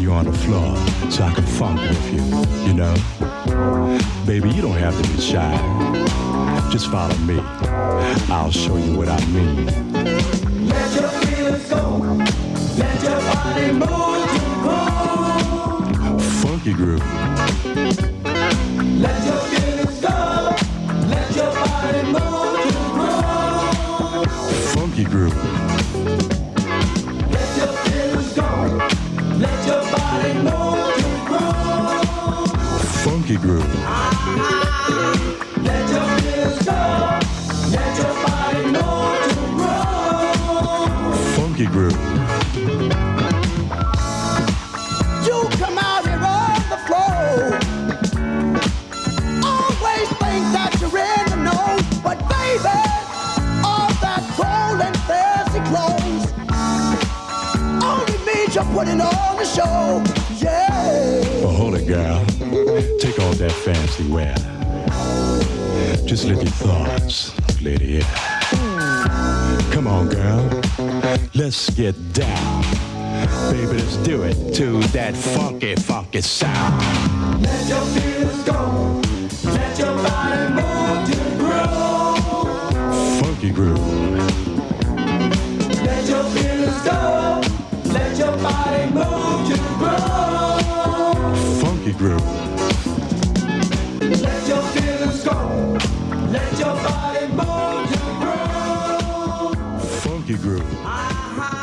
you on the floor so I can funk with you, you know? Baby, you don't have to be shy. Just follow me. I'll show you what I mean. Let your feelings go. Let your body move to groove. Funky groove. Let your feelings go. Let your body move to groove. Funky groove. Let your feelings go. Let your body move to groove. Funky groove. Let your feelings go. Let your body move to groove. Funky groove. You come out here on the floor. Always think that you're in the know, but baby, all that cold and fancy clothes only means you're putting on the show. Yeah. Oh, hold it, girl. Take off that fancy wear. Just let your thoughts, lady. Yeah. Come on, girl. Let's get down. Baby, let's do it to that funky, funky sound. Let your feelings go. Let your body move to the groove. Funky groove. Let your feelings go. Let your body move to the groove. Funky groove. Let your feelings go. Let your body move to the groove. Funky groove. Ah,